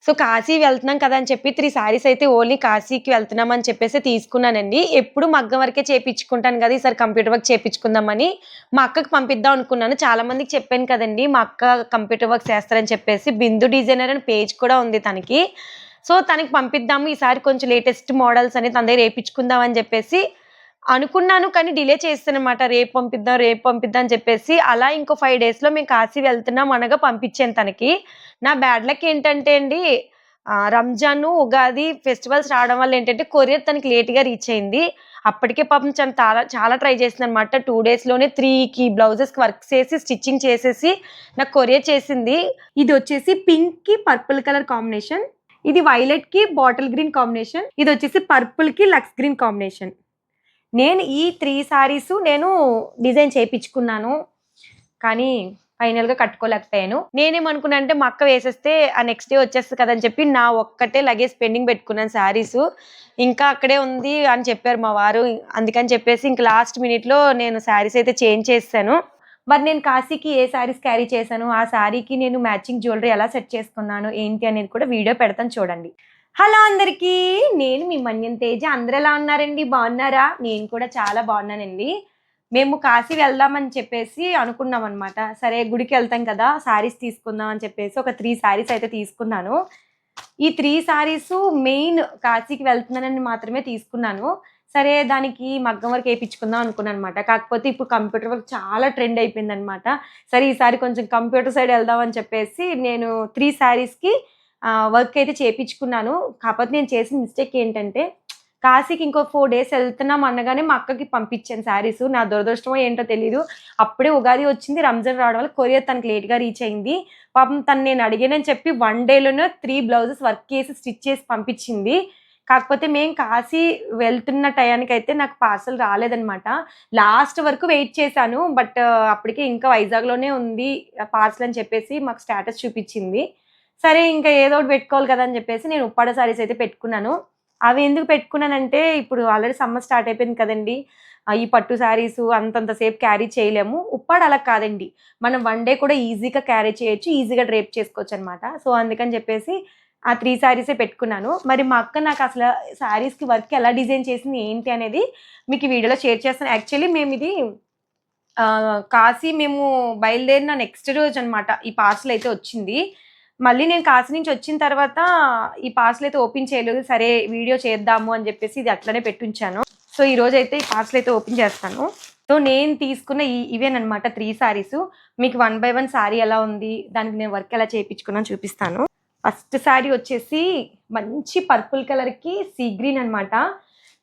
So, Kashi వెళ్తున్నాం కదా అని చెప్పి 3 శారీస్ అయితే ఓన్లీ కాశీకి వెళ్తున్నామని చెప్పేసి తీసుకున్నానండి. ఎప్పుడు మగ్గం వర్కే చేపిచ్చుకుంటాను గదా! ఈసారి కంప్యూటర్ వర్క్ చేపిచ్చుకుందామని మా అక్కకి పంపిద్దాం అనుకున్నాను. చాలా మందికి చెప్పాను కదండీ! మా అక్క కంప్యూటర్ వర్క్ చేస్తారని చెప్పేసి. బిందు డిజైనర్ అని పేజ్ కూడా ఉంది తనకి. సో, తనకి పంపిద్దాము. ఈసారి కొంచెం లేటెస్ట్ మోడల్స్ అని తన దగ్గర ఏపిచ్చుకుందాం అని చెప్పేసి అనుకున్నాను. కానీ డిలే చేశాననమాట. రేపు పంపిద్దాం అని చెప్పేసి. అలా ఇంకో 5 డేస్‌లో మేము కాశీ వెళ్తున్నాం అనగా పంపిచ్చాను తనకి. నా బ్యాడ్ లక్ ఏంటంటే అండి రంజాను, ఉగాది ఫెస్టివల్స్ రావడం వల్ల ఏంటంటే కొరియర్ తనకి లేట్‌గా రీచ్ అయింది. అప్పటికే పాపం చాలా ట్రై చేసిందనమాట. 2 డేస్‌లోనే 3కి బ్లౌజెస్‌కి వర్క్స్ ఏసి, స్టిచ్చింగ్ చేసేసి నాకు కొరియర్ చేసింది. ఇదొచ్చేసి పింక్‌కి పర్పుల్ కలర్ కాంబినేషన్. ఇది వైలెట్‌కి బాటిల్ గ్రీన్ కాంబినేషన్. ఇదొచ్చేసి పర్పుల్‌కి లక్స్ గ్రీన్ కాంబినేషన్. నేను ఈ 3 శారీసు డిజైన్ చేపిచ్చుకున్నాను. కానీ ఫైనల్‌గా కట్టుకోలేకపోయాను. నేనేమనుకున్నా అంటే మా అక్క వేసేస్తే ఆ నెక్స్ట్ డే వచ్చేస్తది కదా! అని చెప్పి నా ఒక్కటే లగేజ్ పెండింగ్ పెట్టుకున్నాను శారీసు. ఇంకా అక్కడే ఉంది అని చెప్పారు మా వారు. అందుకని చెప్పేసి ఇంక లాస్ట్ మినిట్‌లో నేను శారీస్ అయితే చేంజ్ చేసేసాను. మరి నేను కాశీకి ఏ శారీస్ క్యారీ చేశాను, ఆ శారీకి నేను మ్యాచింగ్ జ్యువెలరీ ఎలా సెట్ చేసుకున్నాను, ఏంటి అనేది కూడా వీడియో పెడతాను చూడండి. హలో అందరికీ! నేను మీ మన్యం తేజ. అందరూ ఎలా ఉన్నారండి? బాగున్నారా? నేను కూడా చాలా బాగున్నానండి. మేము కాశీ వెళ్దామని చెప్పేసి అనుకున్నామనమాట. సరే గుడికెళ్తాం కదా! శారీస్ తీసుకుందాం అని చెప్పేసి ఒక 3 శారీస్ అయితే తీసుకున్నాను. ఈ 3 శారీసు మెయిన్ కాశీకి వెళ్తున్నానని మాత్రమే తీసుకున్నాను. సరే దానికి మగ్గం వర్క్ ఏపిచ్చుకుందాం అనుకున్నాననమాట. కాకపోతే ఇప్పుడు కంప్యూటర్ వర్క్ చాలా ట్రెండ్ అయిపోయిందనమాట. సరే ఈసారి కొంచెం కంప్యూటర్ సైడ్ వెళ్దాం అని చెప్పేసి నేను 3 శారీస్‌కి వర్క్ అయితే చేపిచ్చుకున్నాను. కాకపోతే నేను చేసిన మిస్టేక్ ఏంటంటే కాశీకి ఇంకో 4 డేస్ ఎళ్తున్నాం అనగానే మా అక్కకి పంపించాను శారీసు. నా దురదృష్టమో ఏంటో తెలీదు. అప్పుడే ఉగాది వచ్చింది. రంజాన్ రావడం వల్ల కొరియర్ తనకి లేట్‌గా రీచ్ అయింది. పాపం తను నేను అడిగానని చెప్పి 1 డేలోనే 3 బ్లౌజెస్ వర్క్ చేసి, స్టిచ్ చేసి పంపించింది. కాకపోతే మేము కాశీ వెళ్తున్న టయానికైతే నాకు పార్సెల్ రాలేదనమాట. లాస్ట్ వరకు వెయిట్ చేశాను. బట్ అప్పటికే ఇంకా వైజాగ్‌లోనే ఉంది పార్సెల్ అని చెప్పేసి మాకు స్టేటస్ చూపిచ్చింది. సరే ఇంకా ఏదో ఒకటి పెట్టుకోవాలి కదా! అని చెప్పేసి నేను ఉప్పాడ శారీస్ అయితే పెట్టుకున్నాను. అవి ఎందుకు పెట్టుకున్నానంటే, ఇప్పుడు ఆల్రెడీ సమ్మర్ స్టార్ట్ అయిపోయింది కదండీ! ఈ పట్టు శారీసు అంతంత సేపు క్యారీ చేయలేము. ఉప్పాడ అలా కాదండి. మనం 1 డే కూడా ఈజీగా క్యారీ చేయొచ్చు. ఈజీగా డ్రేప్ చేసుకోవచ్చనమాట. సో, అందుకని చెప్పేసి ఆ 3 శారీసే పెట్టుకున్నాను. మరి మా అక్క నాకసల శారీస్‌కి వర్క్ ఎలా డిజైన్ చేసింది, ఏంటి అనేది మీకు ఈ వీడియోలో షేర్ చేస్తాను. యాక్చువల్లీ మేమిది కాశీ మేము బయలుదేరిన నెక్స్ట్ రోజనమాట ఈ పార్సెల్ అయితే వచ్చింది. మళ్ళీ నేను కాశీ నుంచి వచ్చిన తర్వాత ఈ పార్సెల్ అయితే ఓపెన్ చేయలేదు. సరే వీడియో చేద్దాము అని చెప్పేసి ఇది అట్లనే పెట్టుంచాను. సో, ఈరోజైతే ఈ పార్సెల్ అయితే ఓపెన్ చేస్తాను. సో, నేను తీసుకున్న ఇవేననమాట 3 శారీసు. మీకు 1 బై 1 శారీ ఎలా ఉంది, దానికి నేను వర్క్ ఎలా చేపించుకున్నానో చూపిస్తాను. ఫస్ట్ శారీ వచ్చేసి మంచి పర్పుల్ కలర్‌కి సీ గ్రీన్ అనమాట.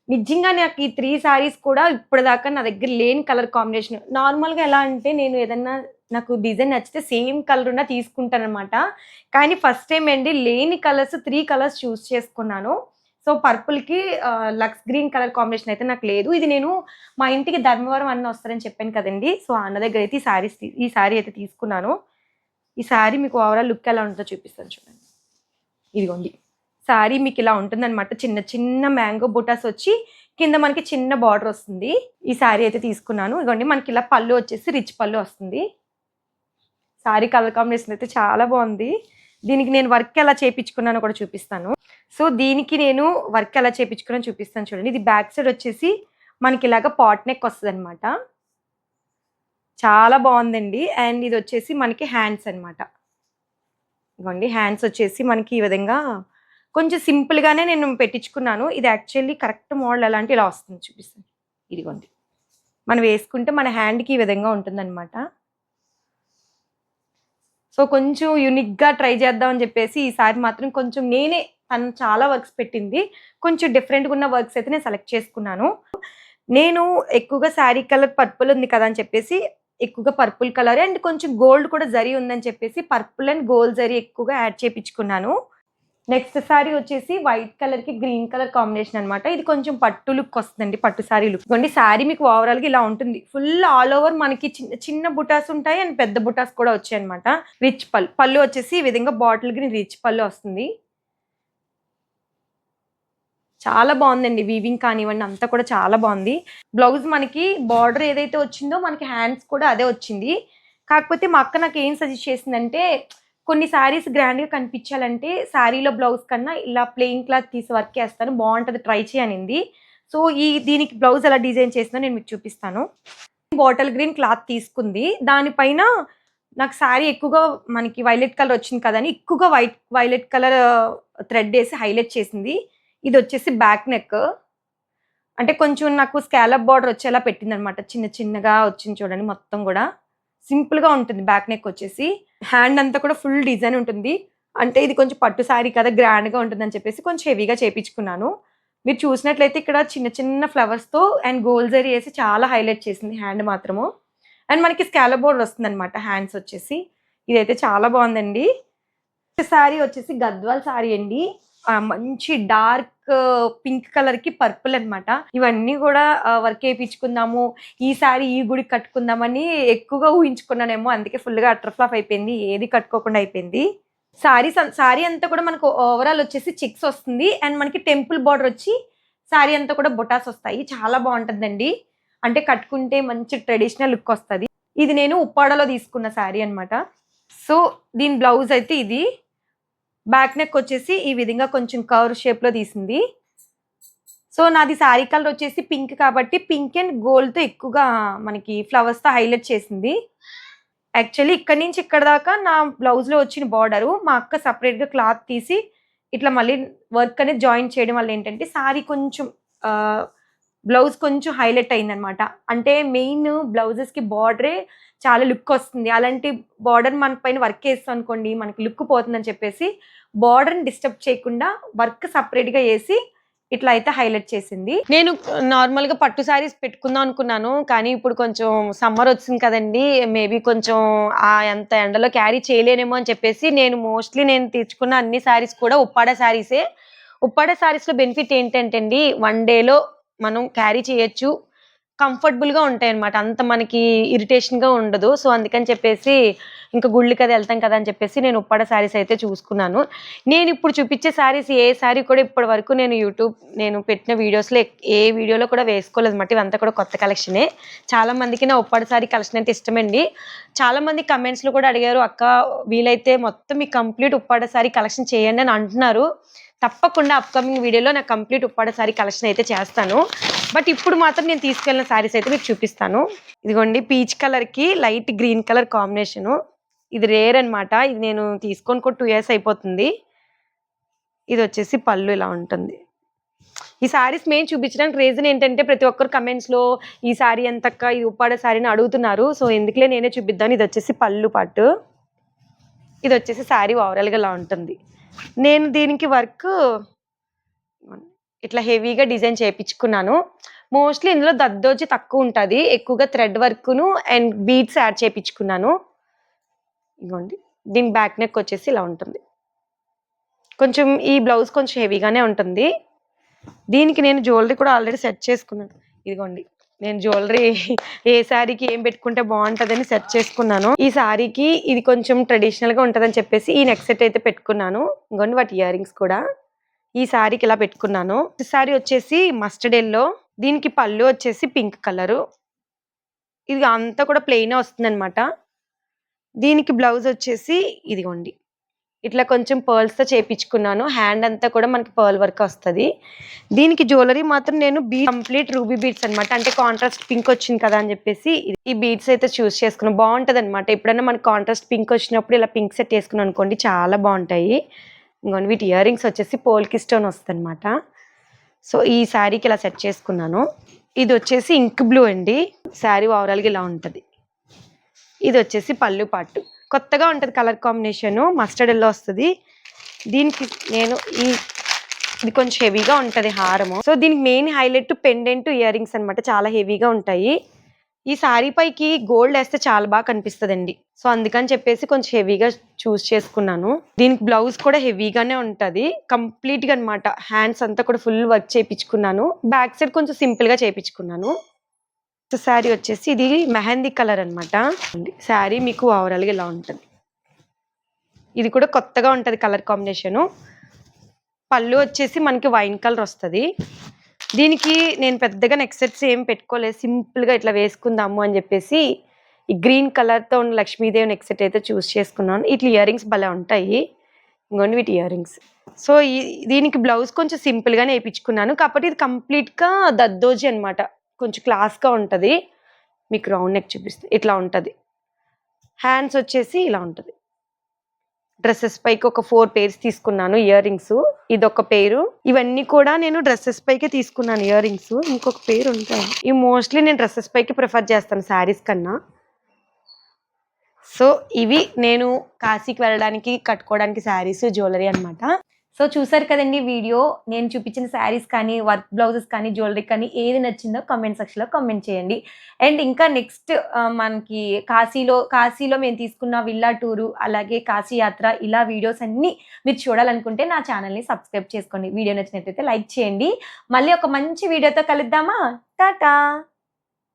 నిజంగా నాకు ఈ 3 శారీస్ కూడా ఇప్పటిదాకా నా దగ్గర లేని కలర్ కాంబినేషన్. నార్మల్‌గా ఎలా అంటే నేను ఏదన్నా నాకు డిజైన్ నచ్చితే సేమ్ కలర్ ఉన్న తీసుకుంటాననమాట. కానీ ఫస్ట్ టైమ్ అండి లేని కలర్స్ 3 కలర్స్ చూజ్ చేసుకున్నాను. సో, పర్పుల్‌కి లక్స్ గ్రీన్ కలర్ కాంబినేషన్ అయితే నాకు లేదు. ఇది నేను మా ఇంటికి ధర్మవరం అన్న వస్తారని చెప్పాను కదండీ! సో, ఆ అన్న దగ్గర అయితే ఈ శారీ అయితే తీసుకున్నాను. ఈ శారీ మీకు ఓవరాల్ లుక్ ఎలా ఉంటుందో చూపిస్తాను చూడండి. ఇదిగోండి. శారీ మీకిలా ఉంటుందనమాట. చిన్న చిన్న మ్యాంగో బుటాస్ వచ్చి కింద మనకి చిన్న బార్డర్ వస్తుంది. ఈ శారీ అయితే తీసుకున్నాను. ఇదిగోండి మనకిలా పళ్ళు వచ్చేసి రిచ్ పళ్ళు వస్తుంది. శారీ కలర్ కాంబినేషన్ అయితే చాలా బాగుంది. దీనికి నేను వర్క్ ఎలా చేపించుకున్నానో కూడా చూపిస్తాను. సో, దీనికి నేను వర్క్ ఎలా చేపించుకున్నానో చూపిస్తాను చూడండి. ఇది బ్యాక్ సైడ్ వచ్చేసి మనకి ఇలాగ పాట్ నెక్ వస్తదనమాట. చాలా బాగుందండి. అండ్ ఇది వచ్చేసి మనకి హ్యాండ్స్ అనమాట. ఇదిగోండి హ్యాండ్స్ వచ్చేసి మనకి ఈ విధంగా కొంచెం సింపుల్‌గానే నేను పెట్టించుకున్నాను. ఇది యాక్చువల్లీ కరెక్ట్ మోడల్ ఎలా అంటే ఇలా వస్తుంది చూపిస్తాను. ఇదిగోండి. మనం వేసుకుంటే మన హ్యాండ్‌కి ఈ విధంగా ఉంటుందనమాట. సో, కొంచెం యూనిక్‌గా ట్రై చేద్దాం అని చెప్పేసి ఈసారి మాత్రం కొంచెం తను చాలా వర్క్స్ పెట్టింది. కొంచెం డిఫరెంట్‌గా ఉన్న వర్క్స్ అయితే నేను సెలెక్ట్ చేసుకున్నాను. నేను ఎక్కువగా శారీ కలర్ పర్పుల్ ఉంది కదా! అని చెప్పేసి ఎక్కువగా పర్పుల్ కలర్ అండ్ కొంచెం గోల్డ్ కూడా జరీ ఉందని చెప్పేసి పర్పుల్ అండ్ గోల్డ్ జరీ ఎక్కువగా యాడ్ చేపించుకున్నాను. నెక్స్ట్ శారీ వచ్చేసి వైట్ కలర్‌కి గ్రీన్ కలర్ కాంబినేషన్ అనమాట. ఇది కొంచెం పట్టు లుక్ వస్తుందండి. పట్టు శారీ లుక్. ఇదిగోండి శారీ మీకు ఓవరాల్‌గా ఇలా ఉంటుంది. ఫుల్ ఆల్ ఓవర్ మనకి చిన్న చిన్న బుటాస్ ఉంటాయి అండ్ పెద్ద బుటాస్ కూడా వచ్చాయన్నమాట. రిచ్ పళ్ళు వచ్చేసి ఈ విధంగా బాటిల్ గ్రీన్ రిచ్ పళ్ళు వస్తుంది. చాలా బాగుందండి. వీవింగ్ కానివ్వండి అంతా కూడా చాలా బాగుంది. బ్లౌజ్ మనకి బార్డర్ ఏదైతే వచ్చిందో మనకి హ్యాండ్స్ కూడా అదే వచ్చింది. కాకపోతే మా అక్క నాకు ఏం సజెస్ట్ చేసిందంటే కొన్ని శారీస్ గ్రాండ్‌గా కనిపించాలంటే శారీలో బ్లౌజ్ కన్నా ఇలా ప్లెయిన్ క్లాత్ తీసి వర్క్ ఏస్తాను. బావుంటది ట్రై చెయి అనింది. సో, దీనికి బ్లౌజ్ ఎలా డిజైన్ చేసిందో నేను మీకు చూపిస్తాను. బాటిల్ గ్రీన్ క్లాత్ తీసుకుంది. దానిపైన నాకు శారీ ఎక్కువగా మనకి వైలెట్ కలర్ వచ్చింది కదా అని ఎక్కువగా వైలెట్ కలర్ థ్రెడ్ ఏసి హైలైట్ చేసింది. ఇదొచ్చేసి బ్యాక్ నెక్. అంటే కొంచెం నాకు స్కాలప్ బార్డర్ వచ్చేలా పెట్టిందనమాట. చిన్న చిన్నగా వచ్చింది చూడండి మొత్తం గూడా. సింపుల్‌గా ఉంటుంది బ్యాక్ నెక్ వచ్చేసి. హ్యాండ్ అంతా కూడా ఫుల్ డిజైన్ ఉంటుంది. అంటే ఇది కొంచెం పట్టు శారీ కదా! గ్రాండ్‌గా ఉంటుందని చెప్పేసి కొంచెం హెవీగా చేపించుకున్నాను. మీరు చూసినట్లయితే ఇక్కడ చిన్న చిన్న ఫ్లవర్స్‌తో అండ్ గోల్డ్ జరీ ఏసి చాలా హైలైట్ చేసింది హ్యాండ్ మాత్రము. అండ్ మనకి స్కాలప్ బోర్డర్ వస్తుందనమాట హ్యాండ్స్ వచ్చేసి. ఇదైతే చాలా బావుందండి. శారీ వచ్చేసి గద్వాల్ శారీ అండి. మంచి డార్క్ పింక్ కలర్‌కి పర్పుల్ అనమాట. ఇవన్నీ గూడా వర్క్ ఏపిచ్చుకుందాము. ఈ శారీ ఈ గుడికి కట్టుకుందామని ఎక్కువగా ఊహించుకున్నానేమో. అందుకే ఫుల్‌గా అటర్ ఫ్లాప్ అయిపోయింది. ఏది కట్టుకోకుండా అయిపోయింది. శారీ అంతా కూడా మనకు ఓవరాల్ వచ్చేసి చెక్స్ వస్తుంది. అండ్ మనకి టెంపుల్ బార్డర్ వచ్చి శారీ అంతా కూడా బుటాస్ వస్తాయి. చాలా బావుంటదండి. అంటే కట్టుకుంటే మంచి ట్రెడిషనల్ లుక్ వస్తది. ఇది నేను ఉప్పాడలో తీసుకున్న శారీ అనమాట. సో, దీని బ్లౌజ్ అయితే ఇది. బ్యాక్ నెక్ వచ్చేసి ఈ విధంగా కొంచెం కర్వ్ షేప్‌లో తీసింది. సో, నాది శారీ కలర్ వచ్చేసి పింక్ కాబట్టి పింక్ అండ్ గోల్డ్‌తో ఎక్కువగా మనకి ఫ్లవర్స్‌తో హైలైట్ చేసింది. యాక్చువల్లీ ఇక్కడి నుంచి ఇక్కడ దాకా నా బ్లౌజ్‌లో వచ్చిన బార్డరు మా అక్క సెపరేట్‌గా క్లాత్ తీసి ఇట్లా మళ్ళీ వర్క్ అనేది జాయిన్ చేయడం వల్ల ఏంటంటే శారీ కొంచెం ఆహ్, బ్లౌజ్ కొంచెం హైలైట్ అయిందనమాట. అంటే మెయిన్ బ్లౌజెస్‌కి బార్డరే చాలా లుక్ వస్తుంది. అలాంటి బార్డర్ మన పైన వర్క్ ఏసాం అనుకోండి మనకి లుక్ పోతుందని చెప్పేసి బార్డర్‌ని డిస్టర్బ్ చేయకుండా వర్క్ సెపరేట్‌గా ఏసి ఇట్లా అయితే హైలైట్ చేసింది. నేను నార్మల్‌గా పట్టు శారీస్ పెట్టుకుందాం అనుకున్నాను. కానీ ఇప్పుడు కొంచెం సమ్మర్ వచ్చింది కదండీ! మేబీ కొంచెం అంత ఎండలో క్యారీ చేయలేనేమో అని చెప్పేసి నేను తెచ్చుకున్న అన్ని శారీస్ కూడా ఉప్పాడ శారీసే. ఉప్పాడ శారీస్‌లో బెనిఫిట్ ఏంటంటే అండి, వన్ డేలో మనం క్యారీ చేయొచ్చు. కంఫర్టబుల్‌గా ఉంటాయన్నమాట. అంత మనకి ఇరిటేషన్‌గా ఉండదు. సో, అందుకని చెప్పేసి ఇంక గుళ్ళకది ఎళ్తాం కదా! అని చెప్పేసి నేను ఉప్పాడ శారీస్ అయితే చూసుకున్నాను. నేనిప్పుడు చూపిచ్చే శారీస్ ఏ శారీ కూడా ఇప్పటి వరకు నేను పెట్టిన వీడియోస్‌లో ఏ వీడియోలో కూడా వేసుకోలేదన్నమాట. ఇవంతా కూడా కొత్త కలెక్షనే. చాలా మందికి నా ఉప్పాడ శారీ కలెక్షన్ అంటే ఇష్టమండి. చాలా మంది కమెంట్స్‌లో కూడా అడిగారు, "అక్క వీలైతే మొత్తం మీ కంప్లీట్ ఉప్పాడ శారీ కలెక్షన్ చేయండి" అని అంటున్నారు. తప్పకుండా అప్‌కమింగ్ వీడియోలో నా కంప్లీట్ ఉప్పాడ శారీ కలెక్షన్ అయితే చేస్తాను. బట్ ఇప్పుడు మాత్రం నేను తీసుకెళ్ళిన శారీస్ అయితే మీకు చూపిస్తాను. ఇదిగోండి పీచ్ కలర్‌కి లైట్ గ్రీన్ కలర్ కాంబినేషను. ఇది రేర్ అన్నమాట. ఇది నేను తీసుకొని కూడా 2 ఇయర్స్ అయిపోతుంది. ఇదొచ్చేసి పళ్ళు ఇలా ఉంటుంది. ఈ శారీస్ మెయిన్ చూపించడానికి రీజన్ ఏంటంటే ప్రతి ఒక్కరు కమెంట్స్‌లో ఈ శారీ ఎంతక్క? ఇది ఉప్పాడ శారీ అని అడుగుతున్నారు. సో, ఎందుకులే నేనే చూపిద్దామని ఇదొచ్చేసి పళ్ళు పార్టు. ఇదొచ్చేసి శారీ ఓవరాల్‌గా ఇలా ఉంటుంది. నేను దీనికి వర్క్ ఇట్లా హెవీగా డిజైన్ చేపించుకున్నాను. మోస్ట్‌లీ ఇందులో దద్దోజి తక్కువుంటది. ఎక్కువగా థ్రెడ్ వర్కును అండ్ బీడ్స్ యాడ్ చేపించుకున్నాను. ఇగోండి. దీని బ్యాక్ నెక్ వచ్చేసి ఇలా ఉంటుంది. కొంచెం ఈ బ్లౌజ్ కొంచెం హెవీగానే ఉంటుంది. దీనికి నేను జ్యువెలరీ కూడా ఆల్రెడీ సెట్ చేసుకున్నాను. ఇదిగోండి. నేను జ్యువెలరీ ఏ శారీకి ఏం పెట్టుకుంటే బావుంటదని సెట్ చేసుకున్నాను. ఈ శారీకి ఇది కొంచెం ట్రెడిషనల్‌గా ఉంటదని చెప్పేసి ఈ నెక్ సెట్ అయితే పెట్టుకున్నాను. ఇగోండి వాటి ఇయర్ రింగ్స్ కూడా. ఈ శారీకి ఇలా పెట్టుకున్నాను. ఈ శారీ వచ్చేసి మస్టర్డ్ యెల్లో. దీనికి పళ్ళు వచ్చేసి పింక్ కలరు. ఇది అంతా కూడా ప్లెయినే వస్తుందనమాట. దీనికి బ్లౌజ్ వచ్చేసి ఇదిగోండి. ఇట్లా కొంచెం పర్ల్స్‌తో చేపించుకున్నాను. హ్యాండ్ అంతా కూడా మనకి పర్ల్ వర్క్ వస్తది. దీనికి జ్యువెలరీ మాత్రం నేను కంప్లీట్ రూబీ బీడ్స్ అన్నమాట. అంటే కాంట్రాస్ట్ పింక్ వచ్చింది కదా! అని చెప్పేసి ఈ బీడ్స్ అయితే చూస్ చేసుకున్నాను. బావుంటదన్నమాట. ఎప్పుడైనా మనకి కాంట్రాస్ట్ పింక్ వచ్చినప్పుడు ఇలా పింక్ సెట్ చేసుకున్నాం అనుకోండి చాలా బావుంటాయి. ఇంగోండి వీటి ఇయర్ రింగ్స్ వచ్చేసి పోల్కి స్టోన్ వస్తదన్నమాట. సో, ఈ శారీకి ఇలా సెట్ చేసుకున్నాను. ఇది వచ్చేసి ఇంక్ బ్లూ అండి. శారీ ఓవరాల్‌గా ఇలా ఉంటది. ఇది వచ్చేసి పళ్ళు పార్ట్. కొత్తగా ఉంటది కలర్ కాంబినేషను. మస్టర్డ్ యెల్లో వస్తది. దీనికి నేను ఇది కొంచెం హెవీగా ఉంటది హారము. సో, దీనికి main highlight pendant ear rings అన్నమాట. చాలా హెవీగా ఉంటాయి. ఈ శారీ పైకి గోల్డ్ ఏస్తే చాలా బాగా కనిపిస్తదండి. సో, అందుకని చెప్పేసి కొంచెం హెవీగా చూస్ చేసుకున్నాను. దీనికి బ్లౌజ్ కూడా హెవీగానే ఉంటది. కంప్లీట్‌గా అన్నమాట. హ్యాండ్స్ అంతా కూడా ఫుల్ వర్క్ చేపించుకున్నాను. బ్యాక్ సైడ్ కొంచెం సింపుల్‌గా చేపించుకున్నాను. శారీ వచ్చేసి ఇది మెహందీ కలర్ అన్నమాట. శారీ మీకు ఓవరాల్‌గా ఇలా ఉంటది. ఇది కూడా కొత్తగా ఉంటది కలర్ కాంబినేషను. పళ్ళు వచ్చేసి మనకి వైన్ కలర్ వస్తది. దీనికి నేను పెద్దగా నెక్ సెట్స్ ఏం పెట్టుకోలేదు. సింపుల్‌గా ఇట్లా వేసుకుందాము అని చెప్పేసి ఈ గ్రీన్ కలర్తో ఉన్న లక్ష్మీదేవి నెక్ సెట్ అయితే చూస్ చేసుకున్నాను. ఇట్లా ఇయర్ రింగ్స్ భలే ఉంటాయి. ఇంకోండి వీటి ఇయర్ రింగ్స్. సో దీనికి బ్లౌజ్ కొంచెం సింపుల్గానే వేయించుకున్నాను. కాకపోతే ఇది కంప్లీట్గా దద్దోజీ అనమాట. కొంచెం క్లాస్గా ఉంటుంది. మీకు రౌండ్ నెక్ చూపిస్తే ఇట్లా ఉంటుంది. హ్యాండ్స్ వచ్చేసి ఇలా ఉంటుంది. డ్రెస్సెస్ పైకి ఒక 4 పేర్స్ తీసుకున్నాను ఇయర్ రింగ్స్. ఇదొక పేరు. ఇవన్నీ కూడా నేను డ్రెస్సెస్ పైకి తీసుకున్నాను ఇయర్ రింగ్స్. ఇంకొక పేరు ఉంటాయి. ఇవి మోస్ట్లీ నేను డ్రెస్సెస్ పైకి ప్రిఫర్ చేస్తాను శారీస్ కన్నా. సో ఇవి నేను కాశీకి వెళ్ళడానికి కట్టుకోవడానికి శారీస్, జ్యువెలరీ అనమాట. సో చూసారు కదండి వీడియో. నేను చూపించిన శారీస్ కానీ, వర్క్ బ్లౌజెస్ కానీ, జ్యువెలరీ కానీ ఏది నచ్చిందో కామెంట్ సెక్షన్లో కామెంట్ చేయండి. అండ్ ఇంకా నెక్స్ట్ మనకి కాశీలో మేము తీసుకున్న విల్లా టూరు, అలాగే కాశీ యాత్ర, ఇలా వీడియోస్ అన్నీ మీరు చూడాలనుకుంటే నా ఛానల్ని సబ్స్క్రైబ్ చేసుకోండి. వీడియో నచ్చినట్లయితే లైక్ చేయండి. మళ్ళీ ఒక మంచి వీడియోతో కలుద్దామా? టాటా.